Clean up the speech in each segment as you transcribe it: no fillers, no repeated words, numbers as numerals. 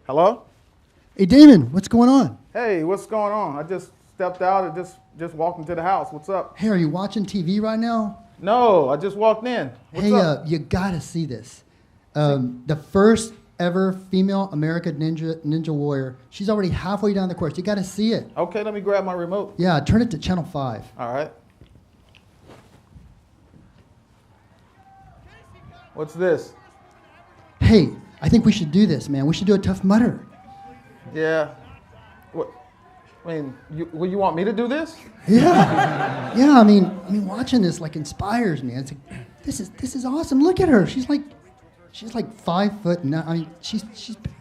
Hello? Hey, Damon, what's going on? Hey, what's going on? I just stepped out and just walked into the house. What's up? Hey, are you watching TV right now? No, I just walked in. What's up? You gotta see this. The first ever female American ninja warrior. She's already halfway down the course. You gotta see it. Okay, let me grab my remote. Yeah, turn it to channel 5. All right. What's this? Hey, I think we should do this, man. We should do a Tough Mudder. Yeah. What? I mean, you want me to do this? Yeah, yeah. I mean, watching this like inspires me. It's like, this is awesome. Look at her. She's like 5'9". I mean, she's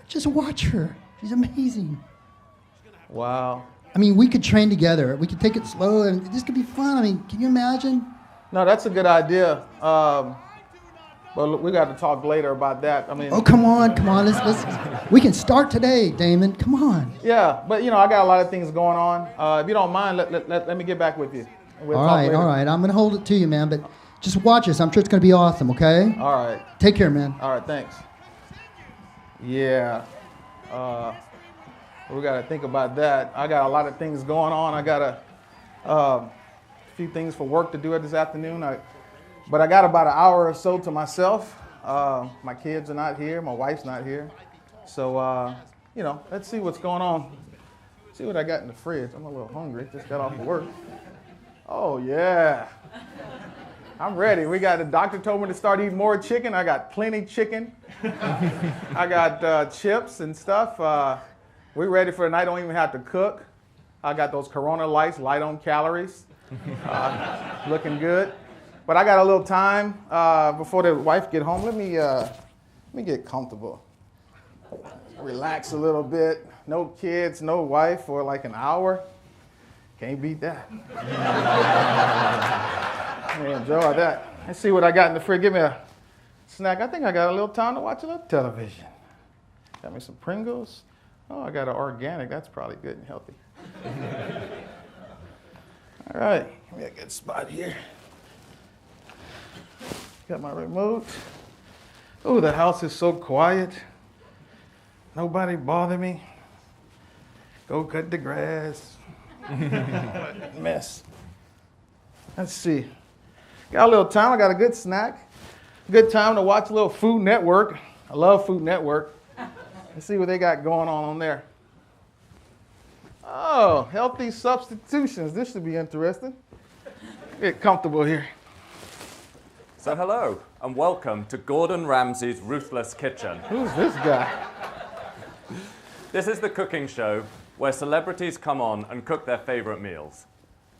just watch her. She's amazing. Wow. I mean, we could train together. We could take it slow, and this could be fun. I mean, can you imagine? No, that's a good idea. But we got to talk later about that. I mean. Oh, come on. Let's. We can start today, Damon. Come on. Yeah, but I got a lot of things going on. If you don't mind, let me get back with you. We'll all right. I'm gonna hold it to you, man. But just watch us. I'm sure it's gonna be awesome. Okay. All right. Take care, man. All right. Thanks. Yeah. We got to think about that. I got a lot of things going on. I got a few things for work to do this afternoon. But I got about an hour or so to myself. My kids are not here. My wife's not here. So, let's see what's going on. See what I got in the fridge. I'm a little hungry. Just got off of work. Oh, yeah. I'm ready. The doctor told me to start eating more chicken. I got plenty chicken. I got chips and stuff. We're ready for the night. Don't even have to cook. I got those Corona lights, light on calories. Looking good. But I got a little time before the wife get home. Let me get comfortable. Relax a little bit. No kids, no wife for like an hour. Can't beat that. I enjoy that. Let's see what I got in the fridge. Give me a snack. I think I got a little time to watch a little television. Got me some Pringles. Oh, I got an organic. That's probably good and healthy. All right, give me a good spot here. Got my remote. Oh, the house is so quiet. Nobody bother me. Go cut the grass. Mess. Let's see. Got a little time. I got a good snack. Good time to watch a little Food Network. I love Food Network. Let's see what they got going on there. Oh, healthy substitutions. This should be interesting. Get comfortable here. So hello, and welcome to Gordon Ramsay's Ruthless Kitchen. Who's this guy? This is the cooking show where celebrities come on and cook their favorite meals,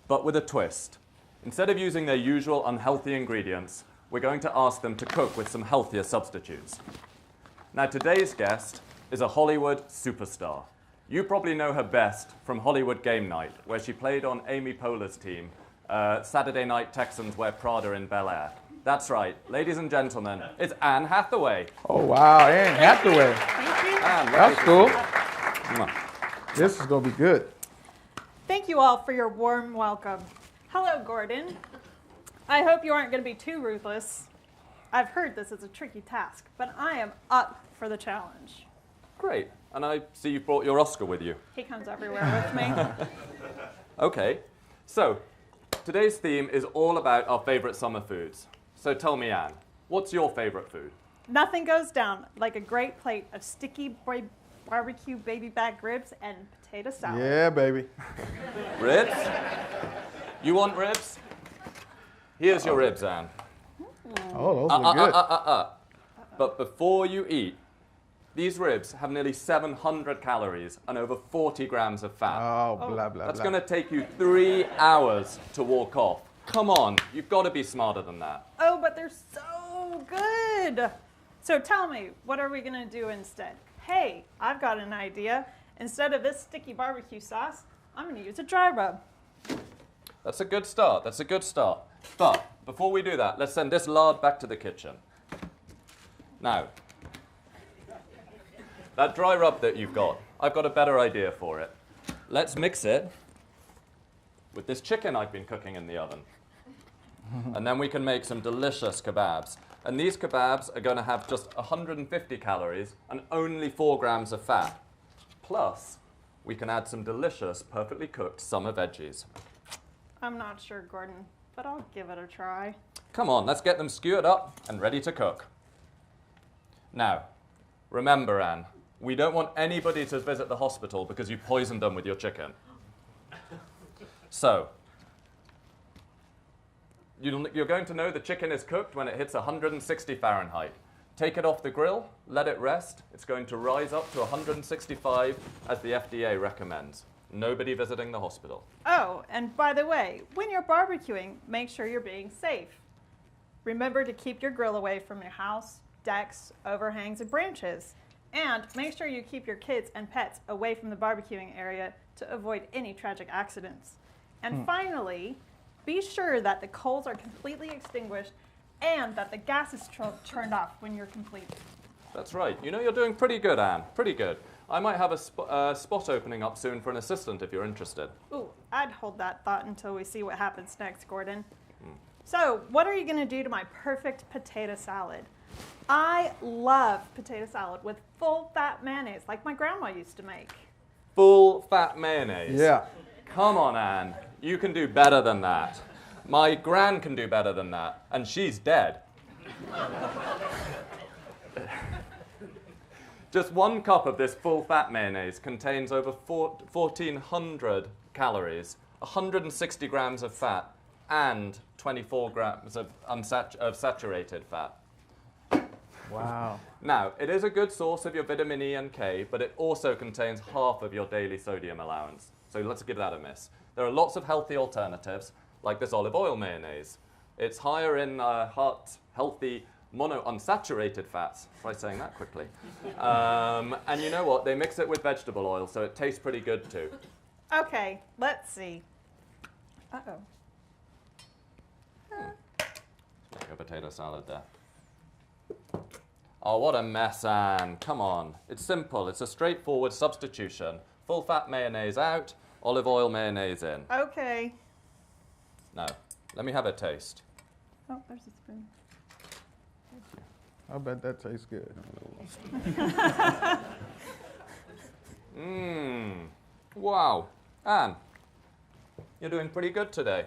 but with a twist. Instead of using their usual unhealthy ingredients, we're going to ask them to cook with some healthier substitutes. Now, today's guest is a Hollywood superstar. You probably know her best from Hollywood Game Night, where she played on Amy Poehler's team, Saturday Night Texans Wear Prada in Bel Air. That's right, ladies and gentlemen, it's Anne Hathaway. Oh, wow, Anne Hathaway. Thank you. Anne, that's cool. This is going to be good. Thank you all for your warm welcome. Hello, Gordon. I hope you aren't going to be too ruthless. I've heard this is a tricky task, but I am up for the challenge. Great, and I see you brought your Oscar with you. He comes everywhere with me. Okay, so today's theme is all about our favorite summer foods. So tell me, Anne, what's your favorite food? Nothing goes down like a great plate of sticky barbecue baby back ribs and potato salad. Yeah, baby. Ribs? You want ribs? Here's your ribs, Anne. Oh, those look good. But before you eat, these ribs have nearly 700 calories and over 40 grams of fat. Oh, blah, blah, That's blah. going to take you 3 hours to walk off. Come on, you've got to be smarter than that. Oh, but they're so good. So tell me, what are we going to do instead? Hey, I've got an idea. Instead of this sticky barbecue sauce, I'm going to use a dry rub. That's a good start. That's a good start. But before we do that, let's send this lard back to the kitchen. Now, that dry rub that you've got, I've got a better idea for it. Let's mix it with this chicken I've been cooking in the oven. And then we can make some delicious kebabs. And these kebabs are going to have just 150 calories and only 4 grams of fat. Plus, we can add some delicious, perfectly cooked summer veggies. I'm not sure, Gordon, but I'll give it a try. Come on, let's get them skewered up and ready to cook. Now, remember, Anne, we don't want anybody to visit the hospital because you poisoned them with your chicken. So, you're going to know the chicken is cooked when it hits 160 Fahrenheit. Take it off the grill, let it rest. It's going to rise up to 165 as the FDA recommends. Nobody visiting the hospital. Oh, and by the way, when you're barbecuing, make sure you're being safe. Remember to keep your grill away from your house, decks, overhangs, and branches. And make sure you keep your kids and pets away from the barbecuing area to avoid any tragic accidents. And finally, be sure that the coals are completely extinguished and that the gas is turned off when you're complete. That's right. You know, you're doing pretty good, Anne. Pretty good. I might have a spot opening up soon for an assistant if you're interested. Ooh, I'd hold that thought until we see what happens next, Gordon. So, what are you going to do to my perfect potato salad? I love potato salad with full fat mayonnaise like my grandma used to make. Full fat mayonnaise. Yeah. Come on, Anne. You can do better than that. My gran can do better than that, and she's dead. Just 1 cup of this full fat mayonnaise contains over 1,400 calories, 160 grams of fat, and 24 grams of saturated fat. Wow. Now, it is a good source of your vitamin E and K, but it also contains half of your daily sodium allowance. So let's give that a miss. There are lots of healthy alternatives, like this olive oil mayonnaise. It's higher in heart healthy monounsaturated fats. Try saying that quickly. And you know what? They mix it with vegetable oil, so it tastes pretty good too. Okay, let's see. Uh-oh. Make a potato salad there. Oh, what a mess, Anne. Come on. It's simple. It's a straightforward substitution. Full fat mayonnaise out, olive oil mayonnaise in. Okay. Now, let me have a taste. Oh, there's a spoon. I bet that tastes good. Wow. Anne, you're doing pretty good today.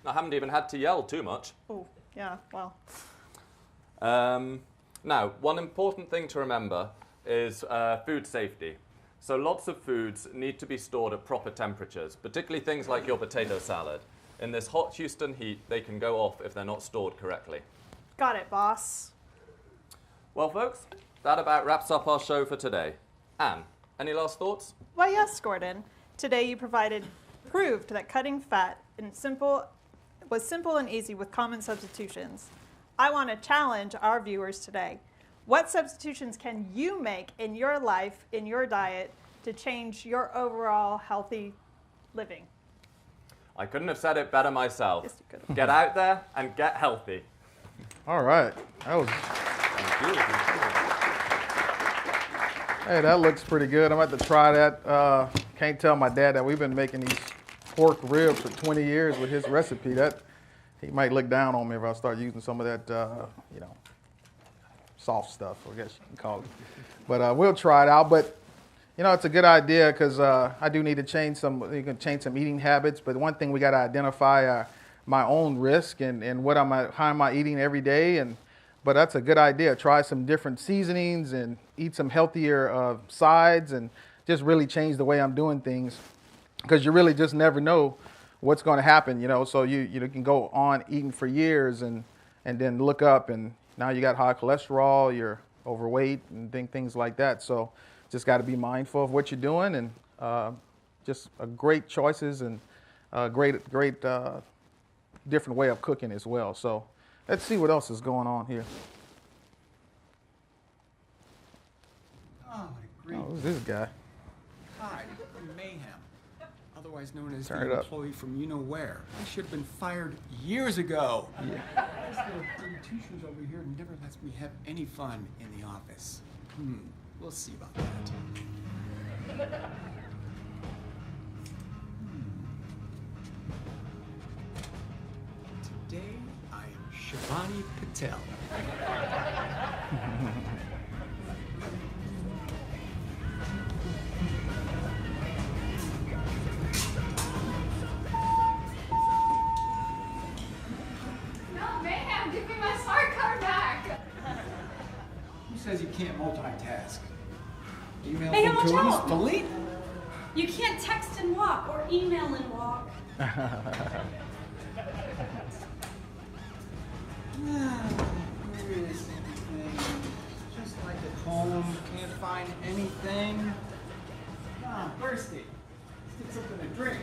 I haven't even had to yell too much. Oh, yeah, well. Now, one important thing to remember is food safety. So lots of foods need to be stored at proper temperatures, particularly things like your potato salad. In this hot Houston heat, they can go off if they're not stored correctly. Got it, boss. Well, folks, that about wraps up our show for today. Anne, any last thoughts? Well, yes, Gordon. Today you proved that cutting fat was simple and easy with common substitutions. I want to challenge our viewers today. What substitutions can you make in your life, in your diet, to change your overall healthy living? I couldn't have said it better myself. Yes, you could have. Get out there and get healthy. All right. That was. Thank you. Hey, that looks pretty good. I'm about to try that. Can't tell my dad that we've been making these pork ribs for 20 years with his recipe. That he might look down on me if I start using some of that, soft stuff, I guess you can call it. But we'll try it out. But it's a good idea because I do need to change some eating habits. But one thing we got to identify my own risk and how am I eating every day. But that's a good idea. Try some different seasonings and eat some healthier sides and just really change the way I'm doing things, because you really just never know what's going to happen. So you can go on eating for years and then look up and now you got high cholesterol, you're overweight and things like that. So just got to be mindful of what you're doing and just great choices and great different way of cooking as well. So let's see what else is going on here. Oh, what a great. Oh, who's this guy? Hi, I'm Mayhem, otherwise known as Turn it the up. employee from you-know-where. I should have been fired years ago. This little two shoes over here never lets me have any fun in the office. We'll see about that. Today, I am Shivani Patel. No, Mayhem, give me my smart card back. Who says you can't multitask? Email Mayhem, from watch Coons, out. delete? You can't text and walk or email and walk. Where is anything? Just like at home, can't find anything. I'm thirsty. Let's get something to drink.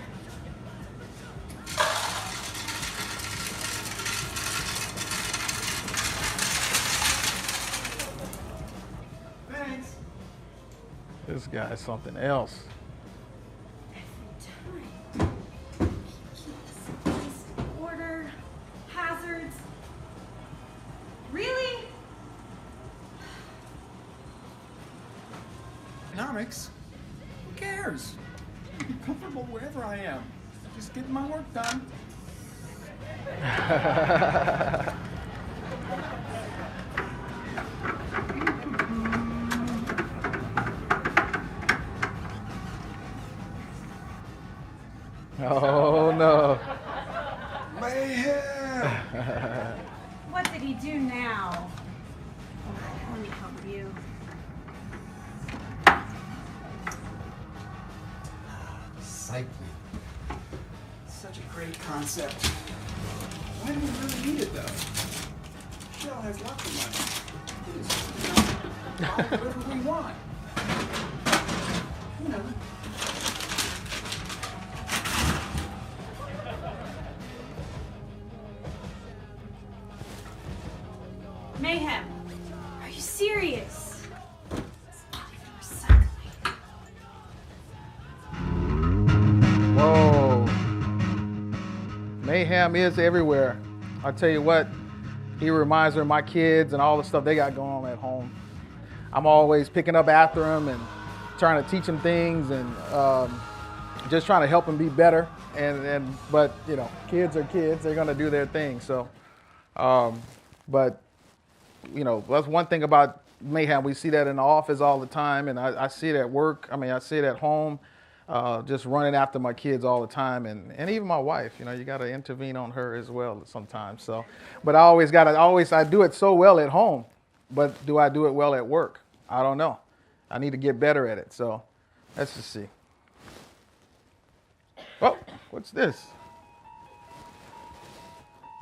Thanks. This guy's something else. Order, hazards. Really? Economics? Who cares? I'm comfortable wherever I am. Just getting my work done. Oh no. Mayhem! What did he do now? Let me help you. Cycling. Such a great concept. Why do we really need it though? Shell has lots of money. We just, buy whatever we want. You know. Mayhem, are you serious? It's not even recycling. Whoa. Mayhem is everywhere. I tell you what, he reminds me of my kids and all the stuff they got going on at home. I'm always picking up after them and trying to teach them things and just trying to help them be better. But you know, kids are kids; they're gonna do their thing. So, but you know, that's one thing about Mayhem. We see that in the office all the time, and I see it at work. I mean, I see it at home, just running after my kids all the time, and even my wife. You know, you got to intervene on her as well sometimes. So, but I do it so well at home, but do I do it well at work? I don't know. I need to get better at it. So, let's just see. Oh, what's this?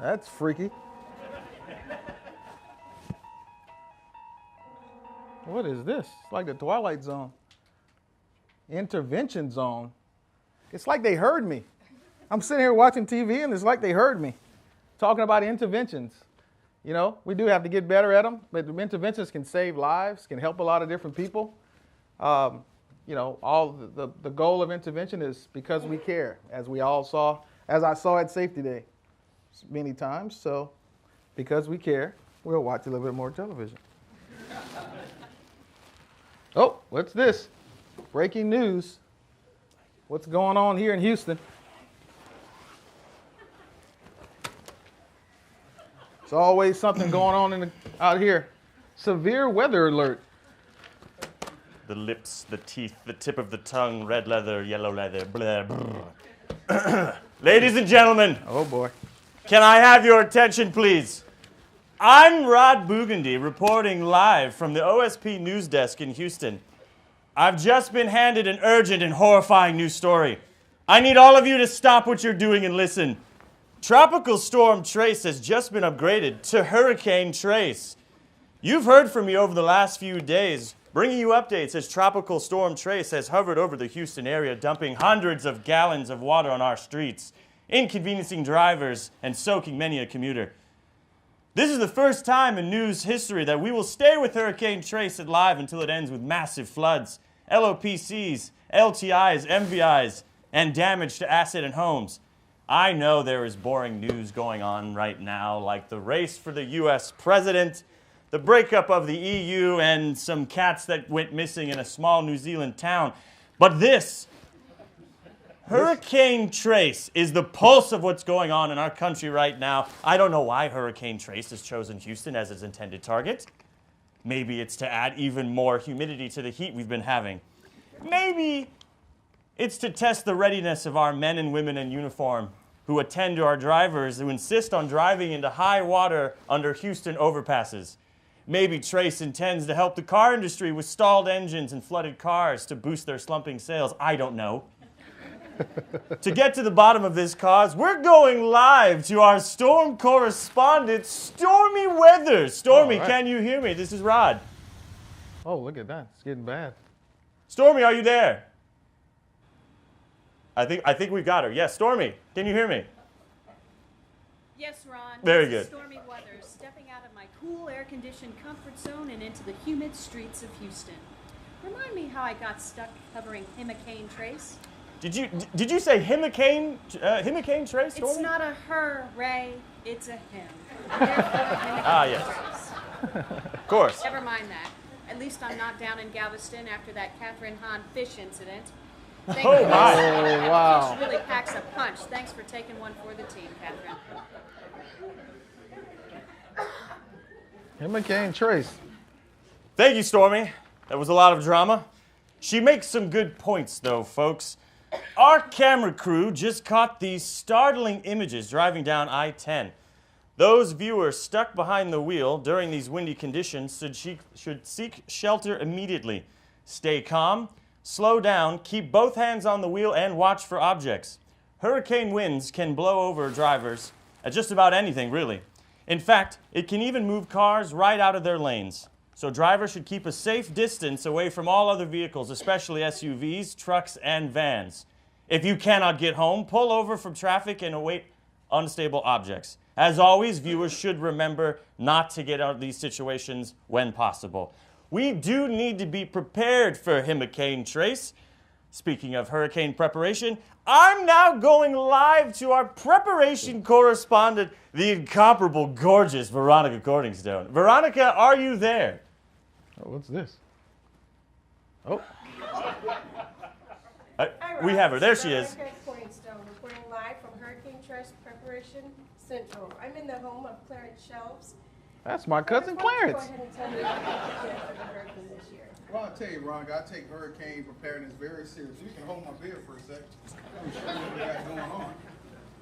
That's freaky. What is this? It's like the Twilight Zone. Intervention zone. It's like they heard me. I'm sitting here watching TV and it's like they heard me talking about interventions. You know, we do have to get better at them, but interventions can save lives, can help a lot of different people. You know, all the goal of intervention is because we care, as we all saw, as I saw at Safety Day many times. So because we care, we'll watch a little bit more television. Oh, what's this? Breaking news. What's going on here in Houston? There's always something going on out here. Severe weather alert. The lips, the teeth, the tip of the tongue, red leather, yellow leather, blah, blah. Ladies and gentlemen, Oh boy. can I have your attention, please? I'm Rod Burgundy, reporting live from the OSP news desk in Houston. I've just been handed an urgent and horrifying news story. I need all of you to stop what you're doing and listen. Tropical Storm Trace has just been upgraded to Hurricane Trace. You've heard from me over the last few days, bringing you updates as Tropical Storm Trace has hovered over the Houston area, dumping hundreds of gallons of water on our streets, inconveniencing drivers and soaking many a commuter. This is the first time in news history that we will stay with Hurricane Trace alive until it ends with massive floods, LOPCs, LTIs, MVIs, and damage to asset and homes. I know there is boring news going on right now, like the race for the US president, the breakup of the EU, and some cats that went missing in a small New Zealand town. But this Hurricane Trace is the pulse of what's going on in our country right now. I don't know why Hurricane Trace has chosen Houston as its intended target. Maybe it's to add even more humidity to the heat we've been having. Maybe it's to test the readiness of our men and women in uniform who attend to our drivers who insist on driving into high water under Houston overpasses. Maybe Trace intends to help the car industry with stalled engines and flooded cars to boost their slumping sales. I don't know. To get to the bottom of this cause, we're going live to our storm correspondent, Stormy Weathers. Stormy, can you hear me? This is Rod. Oh, look at that. It's getting bad. Stormy, are you there? I think we got her. Yes, Stormy, can you hear me? Yes, Ron. Very This is good. Stormy Weathers, stepping out of my cool, air-conditioned comfort zone and into the humid streets of Houston. Remind me how I got stuck covering Hurricane Trace. Did you say Hurricane Trace, Stormy? It's not a her, Ray. It's a him. Yes. Of course. Never mind that. At least I'm not down in Galveston after that Catherine Hahn fish incident. Thank Oh, you. my. Oh, wow. Fish really packs a punch. Thanks for taking one for the team, Catherine. Hurricane Trace. Thank you, Stormy. That was a lot of drama. She makes some good points, though, folks. Our camera crew just caught these startling images driving down I-10. Those viewers stuck behind the wheel during these windy conditions should seek shelter immediately. Stay calm, slow down, keep both hands on the wheel, and watch for objects. Hurricane winds can blow over drivers at just about anything, really. In fact, it can even move cars right out of their lanes. So drivers should keep a safe distance away from all other vehicles, especially SUVs, trucks, and vans. If you cannot get home, pull over from traffic and await unstable objects. As always, viewers should remember not to get out of these situations when possible. We do need to be prepared for Hurricane Trace. Speaking of hurricane preparation, I'm now going live to our preparation correspondent, the incomparable, gorgeous Veronica Corningstone. Veronica, are you there? Oh, what's this? Oh. We have her. There she is. Veronica Corningstone, reporting live from Hurricane Trace Preparation Central. I'm in the home of Clarence Shelves. That's my cousin Why don't you Clarence. Go ahead and tell me what you did for the hurricane this year. Well, I'll tell you, Veronica, I take hurricane preparedness very serious. You can hold my beer for a sec. Let me show you what I got going on.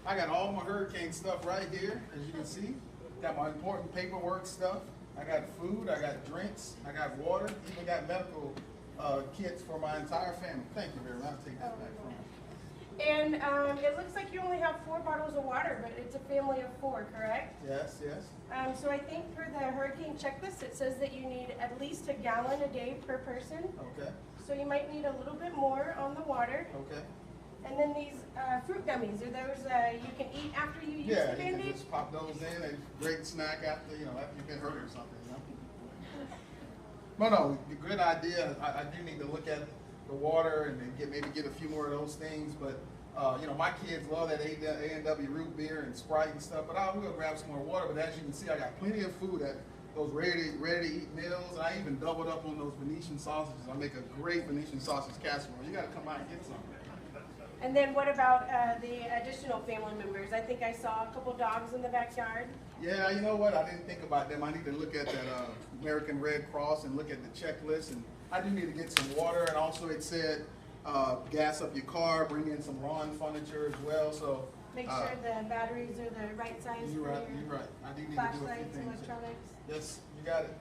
I got all my hurricane stuff right here, as you can see. Got my important paperwork stuff. I got food, I got drinks, I got water, even got medical kits for my entire family. Thank you very much. I'll take that back from you. And it looks like you only have 4 bottles of water, but it's a family of 4, correct? Yes, yes. So I think for the hurricane checklist, it says that you need at least a gallon a day per person. Okay, So you might need a little bit more on the water. okay. And then these fruit gummies, are those you can eat after you use Yeah, the you can Band-Aid? just pop those in and great snack after, after you've been hurt or something, No, good idea. I do need to look at the water and then maybe get a few more of those things, but my kids love that A&W root beer and Sprite and stuff, but I will grab some more water. But as you can see, I got plenty of food at those ready to eat meals, and I even doubled up on those Venetian sausages. I make a great Venetian sausage casserole. You got to come out and get some. And then what about the additional family members? I think I saw a couple dogs in the backyard. Yeah, you know what? I didn't think about them. I need to look at that American Red Cross and look at the checklist. And I do need to get some water. And also it said gas up your car, bring in some lawn furniture as well. So Make sure the batteries are the right size you're for right. your You're right. I do need to do a few flashlights, things. electronics. Yes, you got it.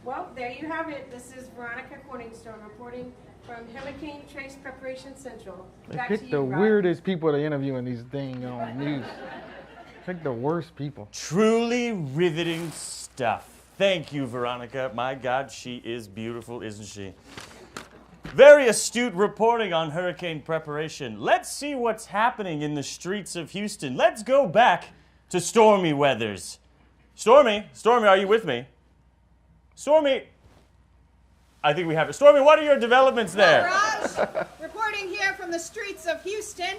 Well, there you have it. This is Veronica Corningstone reporting from Hurricane Trace Preparation Central. They Back to pick you, the Rod. weirdest people to interview in these things on news. Pick the worst people. Truly riveting stuff. Thank you, Veronica. My God, she is beautiful, isn't she? Very astute reporting on hurricane preparation. Let's see what's happening in the streets of Houston. Let's go back to Stormy Weathers. Stormy, are you with me? Stormy, I think we have it. Stormy, what are your developments there? Raj, reporting here from the streets of Houston,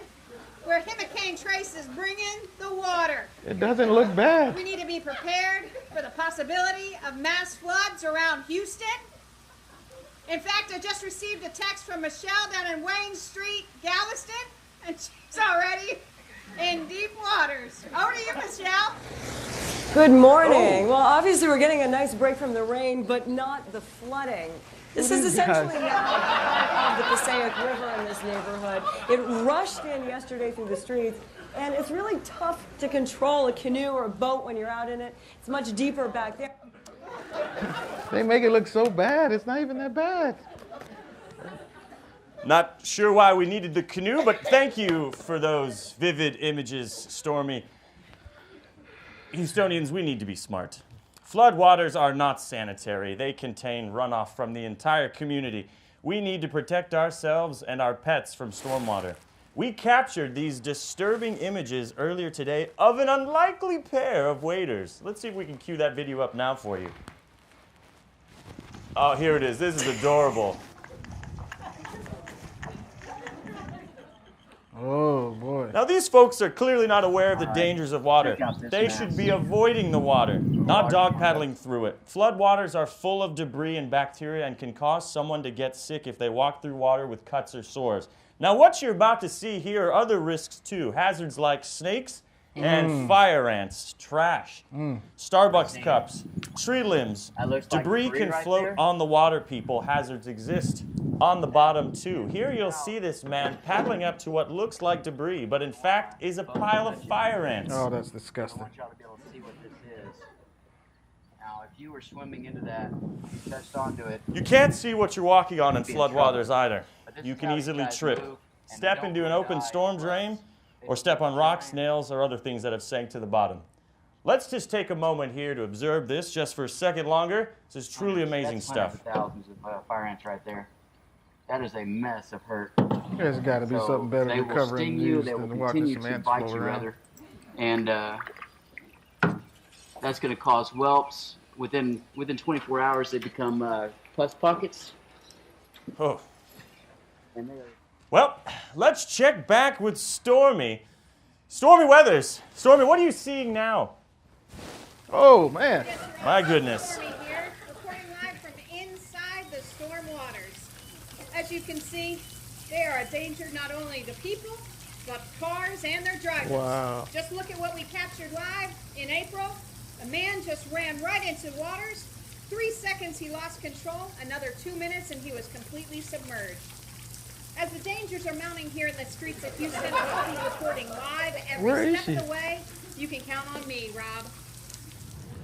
where Hurricane Trace is bringing the water. It doesn't look bad. We need to be prepared for the possibility of mass floods around Houston. In fact, I just received a text from Michelle down in Wayne Street, Galveston, and she's already in deep waters. Over to you, Michelle. Good morning. Well, obviously we're getting a nice break from the rain, but not the flooding. This is essentially now of the Passaic River in this neighborhood. It rushed in yesterday through the streets, and it's really tough to control a canoe or a boat when you're out in it. It's much deeper back there. They make it look so bad. It's not even that bad. Not sure why we needed the canoe, but thank you for those vivid images, Stormy. Houstonians, we need to be smart. Floodwaters are not sanitary. They contain runoff from the entire community. We need to protect ourselves and our pets from stormwater. We captured these disturbing images earlier today of an unlikely pair of waders. Let's see if we can cue that video up now for you. Oh, here it is. This is adorable. Oh, boy. Now, these folks are clearly not aware of the dangers of water. They should be avoiding the water, not dog paddling through it. Floodwaters are full of debris and bacteria and can cause someone to get sick if they walk through water with cuts or sores. Now, what you're about to see here are other risks, too. Hazards like snakes and fire ants, trash, Starbucks cups, tree limbs. Debris can float on the water, people. Hazards exist on the bottom, too. Here you'll see this man paddling up to what looks like debris, but in fact is a pile of fire ants. Oh, that's disgusting. I want y'all to be able to see what this is. Now, if you were swimming into that, you touched onto it. You can't see what you're walking on in floodwaters either. You can easily trip, step into an open storm drain, or step on rocks, nails, or other things that have sank to the bottom. Let's just take a moment here to observe this just for a second longer. This is truly amazing stuff. Thousands of fire ants right there. That is a mess of hurt. There's got to be something better to cover in news than watching some ants float around. And that's going to cause whelps. Within 24 hours, they become pus pockets. Oh. And they're... Well, let's check back with Stormy. Stormy Weathers. Stormy, what are you seeing now? Oh, man. My goodness. Stormy here, reporting live from inside the storm waters. As you can see, they are a danger not only to people, but cars and their drivers. Wow. Just look at what we captured live in April. A man just ran right into waters. 3 seconds he lost control. Another 2 minutes and he was completely submerged. As the dangers are mounting here in the streets of Houston, I'll be reporting live every step of the way. You can count on me, Rob.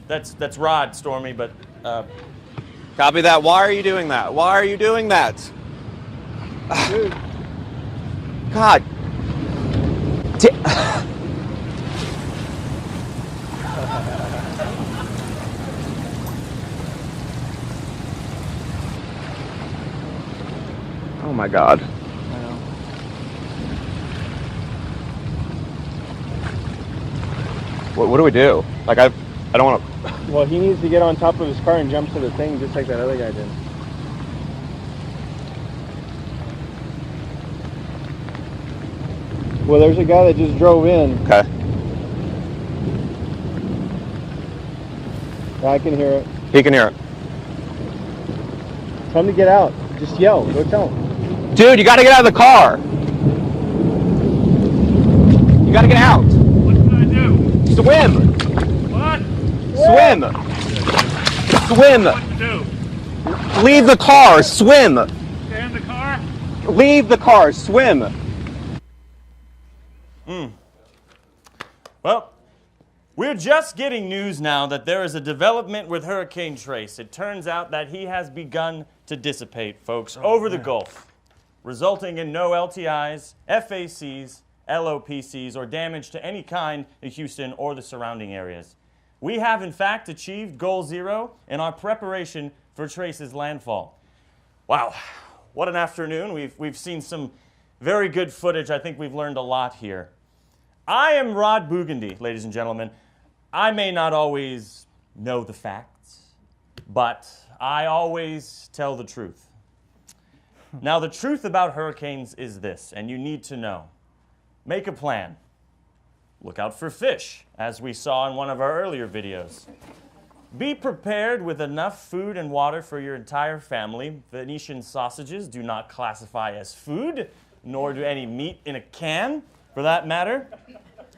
That's Rod, Stormy, but... Copy that. Why are you doing that? Why are you doing that? Dude. God. Oh my God. What do we do? Like I don't want to. Well, he needs to get on top of his car and jump to the thing just like that other guy did. Well, there's a guy that just drove in. Okay. Yeah, I can hear it. He can hear it. Tell him to get out. Just yell. Go tell him. Dude, you got to get out of the car. You got to get out. What can I do? Swim. What? Swim. Swim. What to do? Leave the car. Swim. Stay in the car? Leave the car. Swim. Well, we're just getting news now that there is a development with Hurricane Trace. It turns out that he has begun to dissipate, folks, over the Gulf, resulting in no LTIs, FACs, LOPCs, or damage to any kind in Houston or the surrounding areas. We have, in fact, achieved Goal Zero in our preparation for Trace's landfall. Wow, what an afternoon. We've seen some very good footage. I think we've learned a lot here. I am Rod Bugandy, ladies and gentlemen. I may not always know the facts, but I always tell the truth. Now, the truth about hurricanes is this, and you need to know. Make a plan. Look out for fish, as we saw in one of our earlier videos. Be prepared with enough food and water for your entire family. Venetian sausages do not classify as food, nor do any meat in a can, for that matter.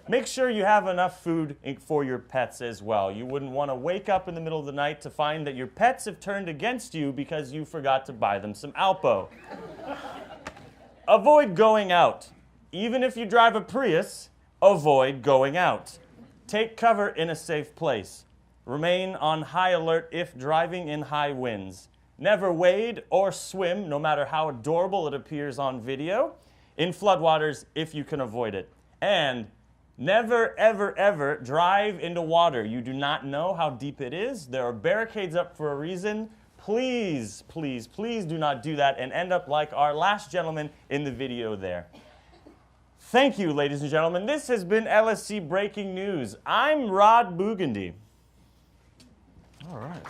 Make sure you have enough food for your pets as well. You wouldn't want to wake up in the middle of the night to find that your pets have turned against you because you forgot to buy them some Alpo. Avoid going out. Even if you drive a Prius, avoid going out. Take cover in a safe place. Remain on high alert if driving in high winds. Never wade or swim, no matter how adorable it appears on video, in floodwaters if you can avoid it. And never, ever, ever drive into water. You do not know how deep it is. There are barricades up for a reason. Please, please, please do not do that and end up like our last gentleman in the video there. Thank you, ladies and gentlemen. This has been LSC Breaking News. I'm Rod Bugandy. All right.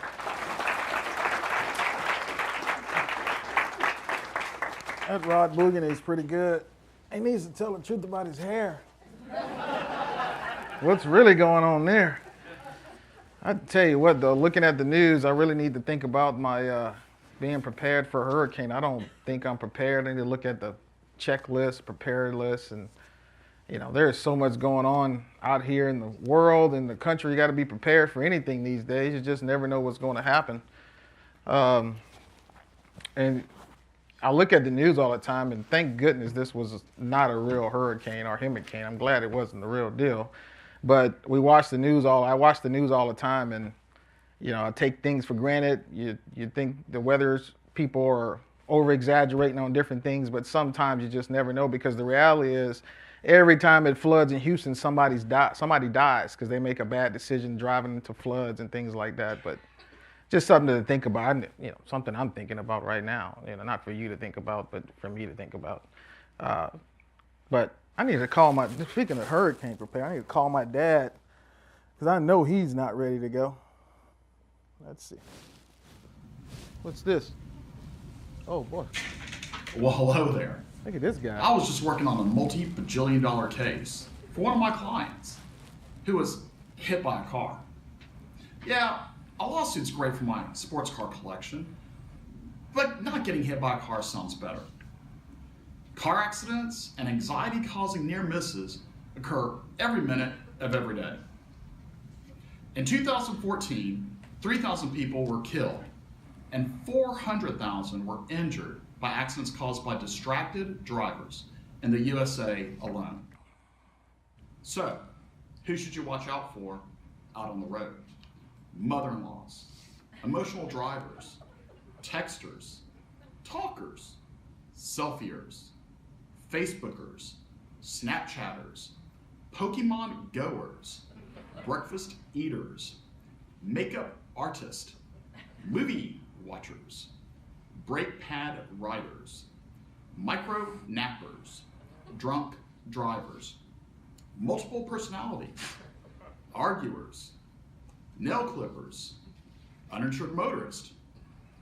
That Rod Bugandy is pretty good. He needs to tell the truth about his hair. What's really going on there? I tell you what, though, looking at the news, I really need to think about my being prepared for a hurricane. I don't think I'm prepared. I need to look at the checklist, prepared list, and you know, there's so much going on out here in the world, in the country. You got to be prepared for anything these days. You just never know what's going to happen. And I look at the news all the time, and thank goodness this was not a real hurricane or hurricane. I'm glad it wasn't the real deal. But we watch the news I watch the news all the time, and you know, I take things for granted. You think the weather's people are over-exaggerating on different things, but sometimes you just never know, because the reality is every time it floods in Houston, somebody dies because they make a bad decision driving into floods and things like that. But just something to think about, you know, something I'm thinking about right now. You know, not for you to think about, but for me to think about. But I need to call speaking of hurricane prepare, I need to call my dad, because I know he's not ready to go. Let's see. What's this? Oh, boy. Well, hello there. Look at this guy. I was just working on a multi-bajillion-dollar case for one of my clients who was hit by a car. Yeah, a lawsuit's great for my sports car collection, but not getting hit by a car sounds better. Car accidents and anxiety-causing near misses occur every minute of every day. In 2014, 3,000 people were killed and 400,000 were injured by accidents caused by distracted drivers in the USA alone. So, who should you watch out for out on the road? Mother-in-laws, emotional drivers, texters, talkers, selfiers, Facebookers, Snapchatters, Pokemon goers, breakfast eaters, makeup artists, movie watchers, brake pad riders, micro nappers, drunk drivers, multiple personalities, arguers, nail clippers, uninsured motorists,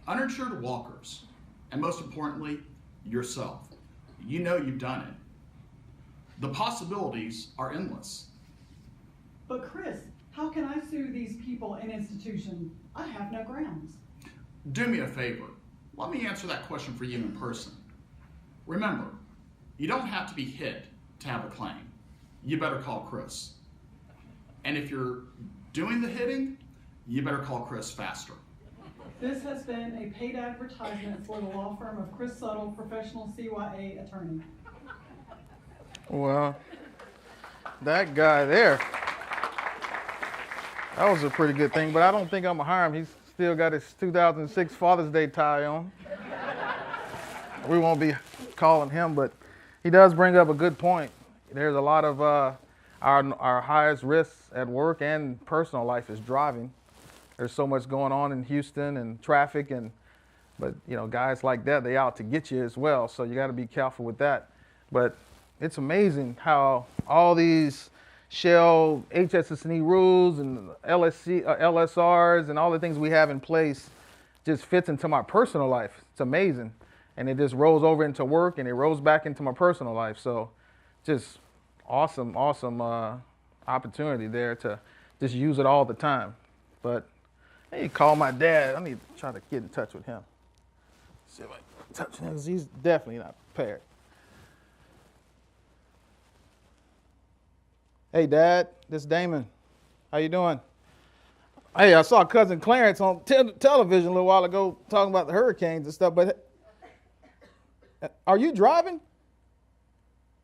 uninsured walkers, and most importantly, yourself. You know you've done it. The possibilities are endless. But Chris, how can I sue these people and institutions? I have no grounds. Do me a favor. Let me answer that question for you in person. Remember, you don't have to be hit to have a claim. You better call Chris. And if you're doing the hitting, you better call Chris faster. This has been a paid advertisement for the law firm of Chris Suttle, professional CYA attorney. Well, that guy there, that was a pretty good thing, but I don't think I'm gonna hire him. He's still got his 2006 Father's Day tie on. We won't be calling him, but he does bring up a good point. There's a lot of our highest risks at work and personal life is driving. There's so much going on in Houston and traffic, but you know, guys like that, they out to get you as well. So you got to be careful with that. But it's amazing how all these Shell HSSE rules and LSRs and all the things we have in place just fits into my personal life. It's amazing. And it just rolls over into work and it rolls back into my personal life. So just awesome opportunity there to just use it all the time. But hey, call my dad. I need to try to get in touch with him. See if I can touch him, 'cause he's definitely not prepared. Hey, Dad, this is Damon. How you doing? Hey, I saw Cousin Clarence on television a little while ago talking about the hurricanes and stuff, but are you driving?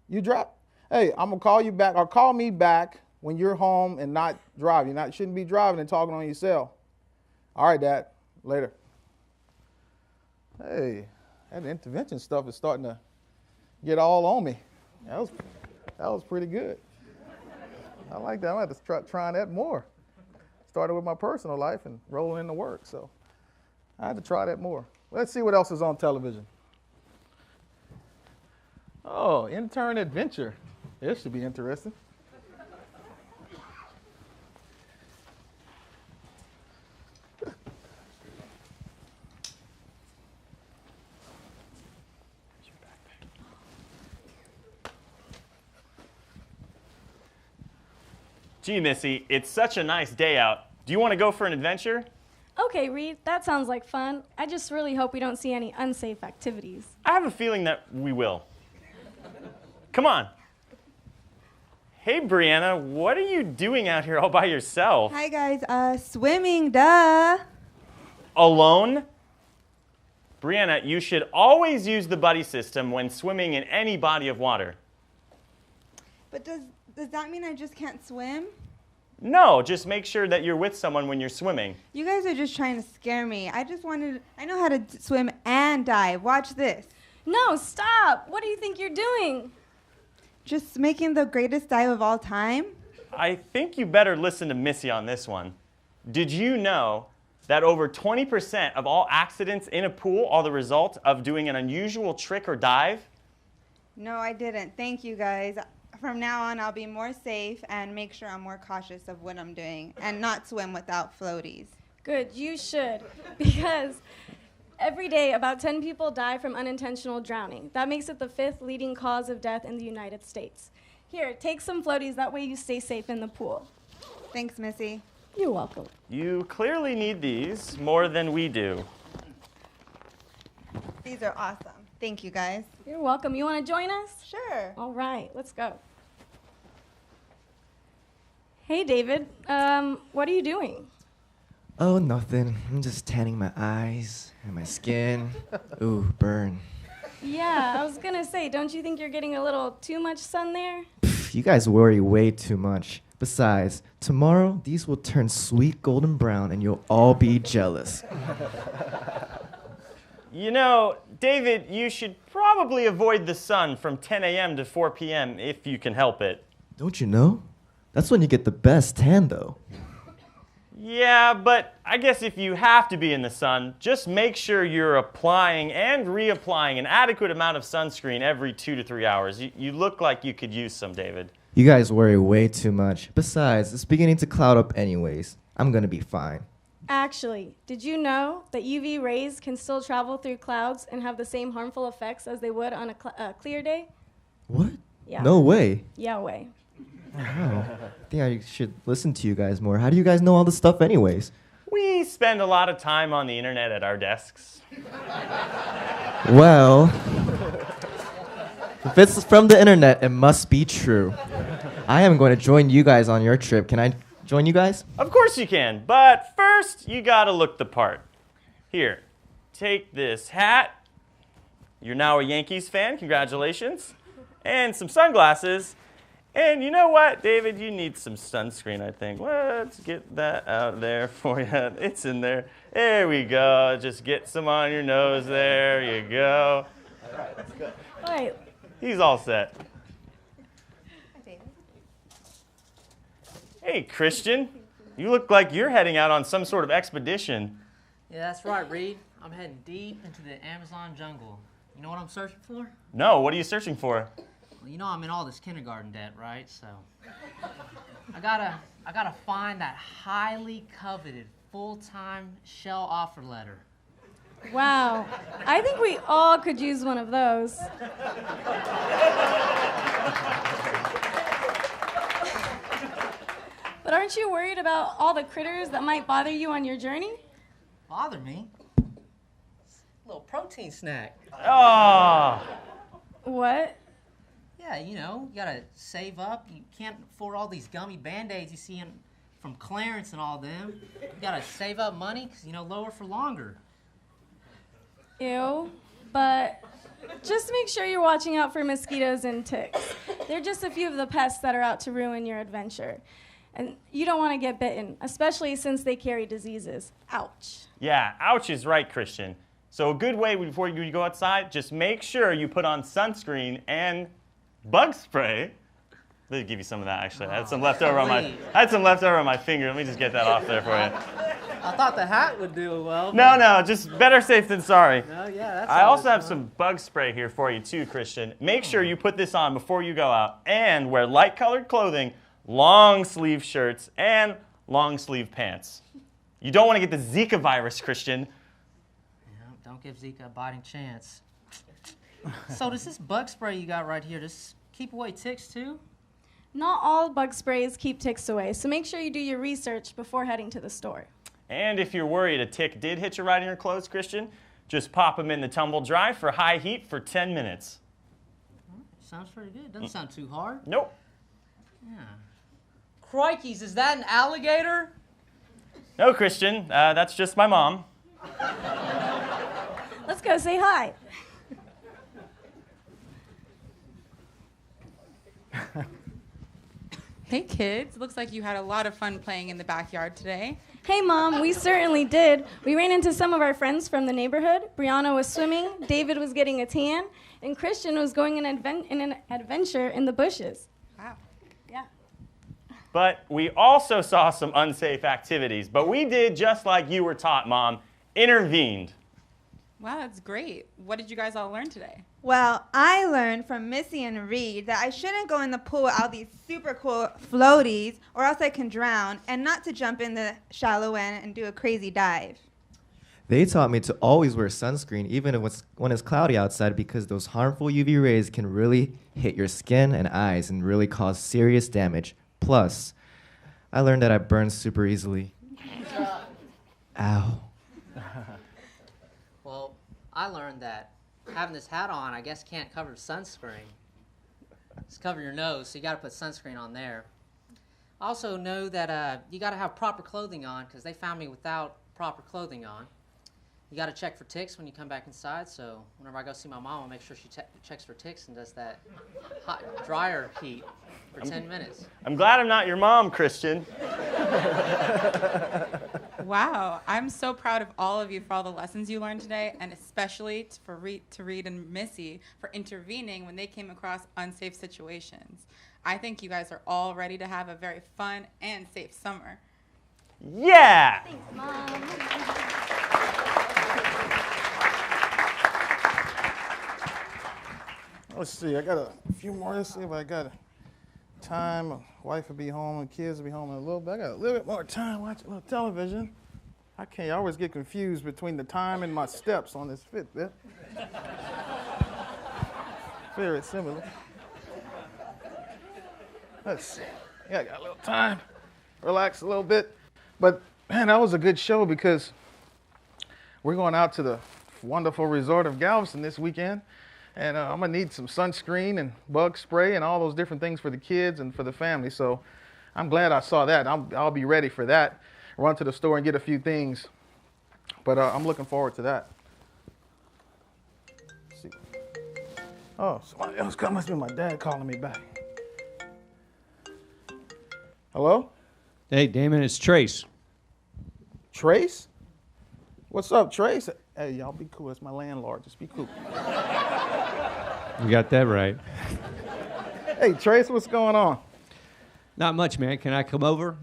You drive? Hey, I'm going to call you back, or call me back when you're home and not driving. You shouldn't be driving and talking on your cell. All right, Dad. Later. Hey, that intervention stuff is starting to get all on me. That was pretty good. I like that. I have to start trying that more. Started with my personal life and rolling into work, so I had to try that more. Let's see what else is on television. Oh, Intern Adventure. This should be interesting. Gee, Missy, it's such a nice day out. Do you want to go for an adventure? Okay, Reed, that sounds like fun. I just really hope we don't see any unsafe activities. I have a feeling that we will. Come on. Hey, Brianna, what are you doing out here all by yourself? Hi, guys. Swimming, duh. Alone? Brianna, you should always use the buddy system when swimming in any body of water. But does that mean I just can't swim? No, just make sure that you're with someone when you're swimming. You guys are just trying to scare me. I know how to swim and dive. Watch this. No, stop. What do you think you're doing? Just making the greatest dive of all time? I think you better listen to Missy on this one. Did you know that over 20% of all accidents in a pool are the result of doing an unusual trick or dive? No, I didn't. Thank you, guys. From now on, I'll be more safe and make sure I'm more cautious of what I'm doing and not swim without floaties. Good, you should. Because every day, about 10 people die from unintentional drowning. That makes it the 5th leading cause of death in the United States. Here, take some floaties. That way you stay safe in the pool. Thanks, Missy. You're welcome. You clearly need these more than we do. These are awesome. Thank you, guys. You're welcome. You want to join us? Sure. All right, let's go. Hey, David. What are you doing? Oh, nothing. I'm just tanning my eyes and my skin. Ooh, burn. Yeah, I was going to say, don't you think you're getting a little too much sun there? Pff, you guys worry way too much. Besides, tomorrow, these will turn sweet golden brown and you'll all be jealous. You know, David, you should probably avoid the sun from 10 a.m. to 4 p.m. if you can help it. Don't you know? That's when you get the best tan, though. Yeah, but I guess if you have to be in the sun, just make sure you're applying and reapplying an adequate amount of sunscreen every 2 to 3 hours. You look like you could use some, David. You guys worry way too much. Besides, it's beginning to cloud up anyways. I'm gonna be fine. Actually, did you know that UV rays can still travel through clouds and have the same harmful effects as they would on a clear day? What? Yeah. No way. Yeah, way. Wow. I think I should listen to you guys more. How do you guys know all this stuff anyways? We spend a lot of time on the internet at our desks. Well, if it's from the internet, it must be true. I am going to join you guys on your trip. Can I join you guys? Of course you can, but first you gotta look the part. Here, take this hat. You're now a Yankees fan, congratulations. And some sunglasses. And you know what, David, you need some sunscreen, I think. Let's get that out there for you. It's in there. There we go. Just get some on your nose. There you go. All right, that's good. All right. He's all set. Hey, Christian. You look like you're heading out on some sort of expedition. Yeah, that's right, Reed. I'm heading deep into the Amazon jungle. You know what I'm searching for? No, what are you searching for? Well, you know I'm in all this kindergarten debt, right? So I gotta find that highly coveted full-time Shell offer letter. Wow. I think we all could use one of those. But aren't you worried about all the critters that might bother you on your journey? Bother me? A little protein snack. Oh. What? Yeah, Yeah, you know, you gotta save up. You can't afford all these gummy Band-Aids you see from Clarence and all them. You gotta save up money, because, you know, lower for longer. Ew, but just make sure you're watching out for mosquitoes and ticks. They're just a few of the pests that are out to ruin your adventure. And you don't want to get bitten, especially since they carry diseases. Ouch. Yeah, ouch is right, Christian. So a good way before you go outside, just make sure you put on sunscreen and bug spray. Let me give you some of that, actually. I had some left over on my finger. Let me just get that off there for you. I thought the hat would do well. No, just better safe than sorry. No, yeah, that's I also have some bug spray here for you too, Christian. Make sure you put this on before you go out and wear light-colored clothing, long sleeve shirts, and long sleeve pants. You don't want to get the Zika virus, Christian. Yeah, don't give Zika a biting chance. So does this bug spray you got right here, does keep away ticks too? Not all bug sprays keep ticks away, so make sure you do your research before heading to the store. And if you're worried a tick did hit you right in your clothes, Christian, just pop them in the tumble dry for high heat for 10 minutes. Sounds pretty good. Doesn't sound too hard. Nope. Yeah. Crikeys, is that an alligator? No, Christian, that's just my mom. Let's go say hi. Hey kids, looks like you had a lot of fun playing in the backyard today. Hey Mom, we certainly did. We ran into some of our friends from the neighborhood. Brianna was swimming, David was getting a tan, and Christian was going on an adventure in the bushes. Wow. Yeah. But we also saw some unsafe activities, but we did just like you were taught, Mom, intervened. Wow, that's great. What did you guys all learn today? Well, I learned from Missy and Reed that I shouldn't go in the pool without these super cool floaties or else I can drown, and not to jump in the shallow end and do a crazy dive. They taught me to always wear sunscreen even when it's cloudy outside, because those harmful UV rays can really hit your skin and eyes and really cause serious damage. Plus, I learned that I burn super easily. Ow. Well, I learned that having this hat on, I guess, can't cover sunscreen. Just cover your nose, so you got to put sunscreen on there. I also know that you got to have proper clothing on, because they found me without proper clothing on. You got to check for ticks when you come back inside, so whenever I go see my mom, I'll make sure she checks for ticks and does that hot dryer heat for 10 minutes. I'm glad I'm not your mom, Christian. Wow, I'm so proud of all of you for all the lessons you learned today, and especially to Reed and Missy for intervening when they came across unsafe situations. I think you guys are all ready to have a very fun and safe summer. Yeah! Thanks, Mom. Let's see, I got a few more. Let's see if I got time. My wife will be home and kids will be home in a little bit. I got a little bit more time watching a little television. I always get confused between the time and my steps on this Fitbit. Very similar. Let's see. Yeah, I got a little time. Relax a little bit. But man, that was a good show because we're going out to the wonderful resort of Galveston this weekend. And I'm going to need some sunscreen and bug spray and all those different things for the kids and for the family. So I'm glad I saw that. I'll be ready for that. Run to the store and get a few things. But I'm looking forward to that. Let's see. Oh, somebody else coming. Must be my dad calling me back. Hello? Hey, Damon, it's Trace. Trace? What's up, Trace? Hey, y'all be cool. It's my landlord. Just be cool. You got that right. Hey, Trace, what's going on? Not much, man. Can I come over?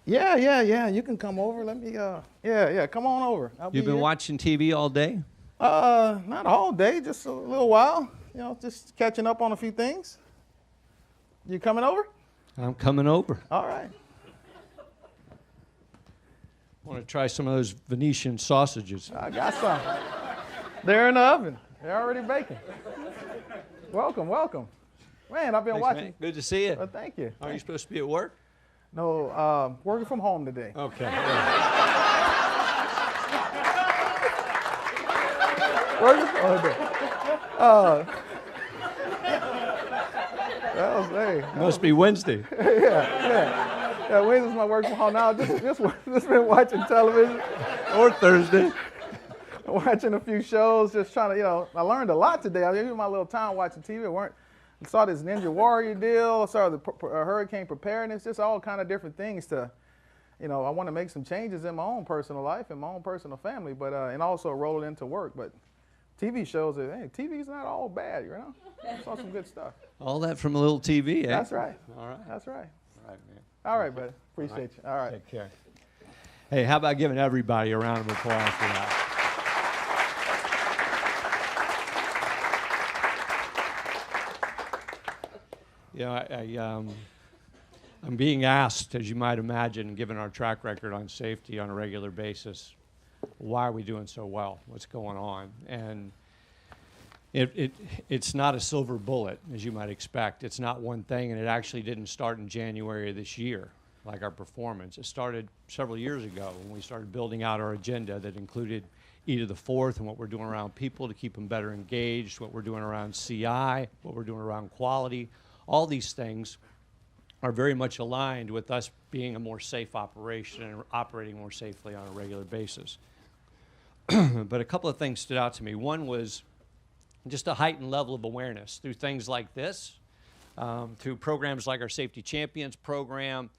Yeah. You can come over. Let me, come on over. You've been watching TV all day? Not all day, just a little while. You know, just catching up on a few things. You coming over? I'm coming over. All right. Want to try some of those Venetian sausages? I got some. They're in the oven. They're already baking. Welcome. Man, I've been Thanks, watching. Man. Good to see you. Thank you. Are you supposed to be at work? No, working from home today. Okay. Working from home today. That was, hey. Must be Wednesday. Yeah, Wednesday's my work from home now. Just been watching television. Or Thursday. Watching a few shows, just trying to, I learned a lot today. I used my little time watching TV. I saw this Ninja Warrior deal, saw the hurricane preparedness, just all kind of different things to, I want to make some changes in my own personal life and my own personal family, but and also roll it into work. But TV shows, hey, TV's not all bad, I saw some good stuff. All that from a little TV, eh? That's right. All right. That's right. All right, man. All right, buddy. Appreciate you. All right. Take care. Hey, how about giving everybody a round of applause for that? I'm being asked, as you might imagine, given our track record on safety on a regular basis, why are we doing so well? What's going on? And it's not a silver bullet, as you might expect. It's not one thing, and it actually didn't start in January of this year, like our performance. It started several years ago when we started building out our agenda that included E to the fourth and what we're doing around people to keep them better engaged, what we're doing around CI, what we're doing around quality. All these things are very much aligned with us being a more safe operation and operating more safely on a regular basis. But a couple of things stood out to me. One was just a heightened level of awareness through things like this, through programs like our Safety Champions program.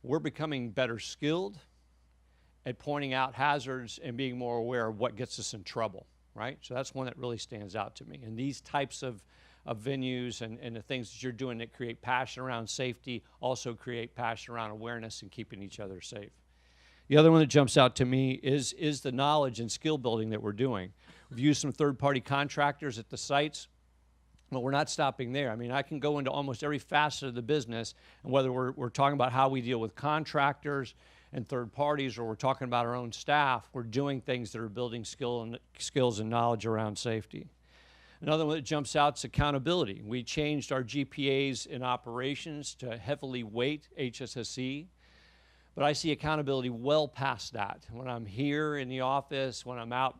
We're becoming better skilled at pointing out hazards and being more aware of what gets us in trouble, right? So that's one that really stands out to me. And these types of venues and the things that you're doing that create passion around safety also create passion around awareness and keeping each other safe. The other one that jumps out to me is the knowledge and skill building that we're doing. We've used some third-party contractors at the sites, but we're not stopping there. I mean, I can go into almost every facet of the business, and whether we're talking about how we deal with contractors and third parties, or we're talking about our own staff, we're doing things that are building skills and knowledge around safety. Another one that jumps out is accountability. We changed our GPAs in operations to heavily weight HSSE, but I see accountability well past that. When I'm here in the office, when I'm out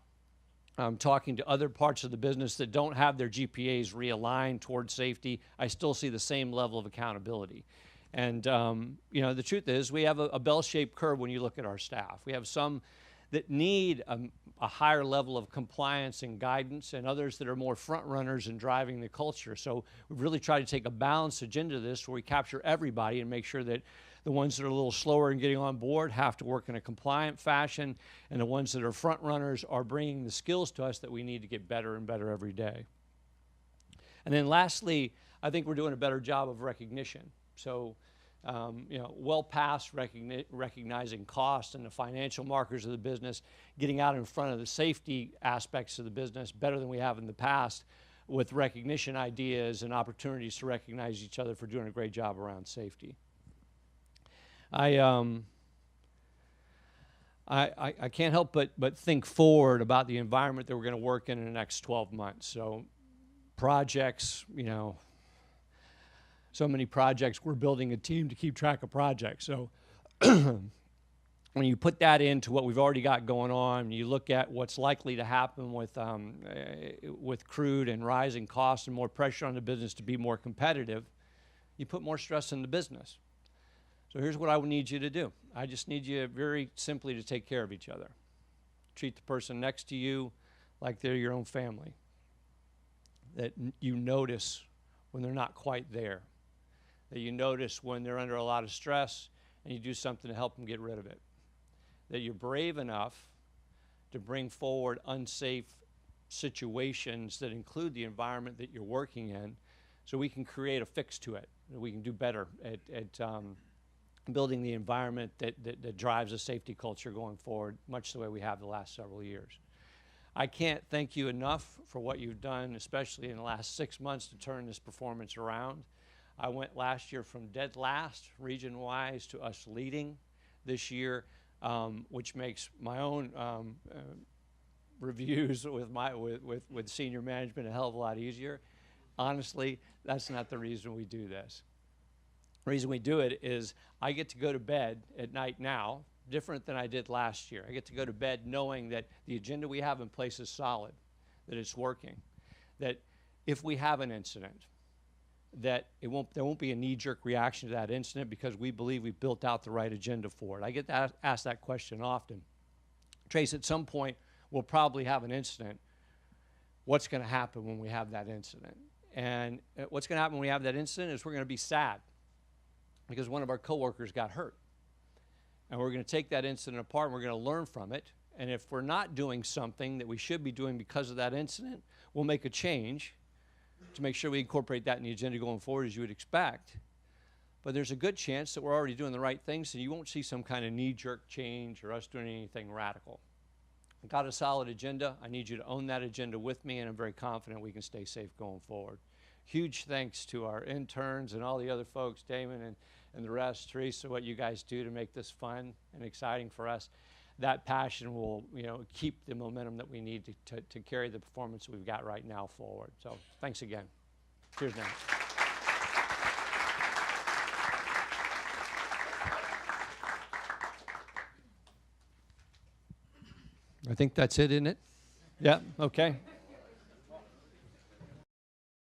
talking to other parts of the business that don't have their GPAs realigned towards safety, I still see the same level of accountability. And the truth is we have a bell-shaped curve when you look at our staff. We have some that need a higher level of compliance and guidance, and others that are more front runners in driving the culture. So we've really tried to take a balanced agenda to this where we capture everybody and make sure that the ones that are a little slower in getting on board have to work in a compliant fashion, and the ones that are front runners are bringing the skills to us that we need to get better and better every day. And then lastly, I think we're doing a better job of recognition. So well past recognizing cost and the financial markers of the business, getting out in front of the safety aspects of the business better than we have in the past, with recognition ideas and opportunities to recognize each other for doing a great job around safety. I can't help but think forward about the environment that we're going to work in the next 12 months. So projects, so many projects, we're building a team to keep track of projects. So when you put that into what we've already got going on, you look at what's likely to happen with crude and rising costs and more pressure on the business to be more competitive, you put more stress on the business. So here's what I would need you to do. I just need you very simply to take care of each other. Treat the person next to you like they're your own family. That you notice when they're not quite there. That you notice when they're under a lot of stress and you do something to help them get rid of it. That you're brave enough to bring forward unsafe situations that include the environment that you're working in, so we can create a fix to it. That we can do better at building the environment that drives a safety culture going forward, much the way we have the last several years. I can't thank you enough for what you've done, especially in the last 6 months, to turn this performance around. I went last year from dead last, region-wise, to us leading this year, which makes my own reviews with senior management a hell of a lot easier. Honestly, that's not the reason we do this. The reason we do it is I get to go to bed at night now, different than I did last year. I get to go to bed knowing that the agenda we have in place is solid, that it's working, that if we have an incident, that there won't be a knee-jerk reaction to that incident because we believe we've built out the right agenda for it. I get asked that question often. Trace, at some point, we'll probably have an incident. What's going to happen when we have that incident? And what's going to happen when we have that incident is we're going to be sad because one of our coworkers got hurt. And we're going to take that incident apart and we're going to learn from it. And if we're not doing something that we should be doing because of that incident, we'll make a change to make sure we incorporate that in the agenda going forward as you would expect. But there's a good chance that we're already doing the right things, so you won't see some kind of knee-jerk change or us doing anything radical. I've got a solid agenda. I need you to own that agenda with me, and I'm very confident we can stay safe going forward. Huge thanks to our interns and all the other folks, Damon and the rest, Teresa, what you guys do to make this fun and exciting for us. That passion will, keep the momentum that we need to carry the performance we've got right now forward. So thanks again. Cheers now. I think that's it, isn't it? Yeah, okay.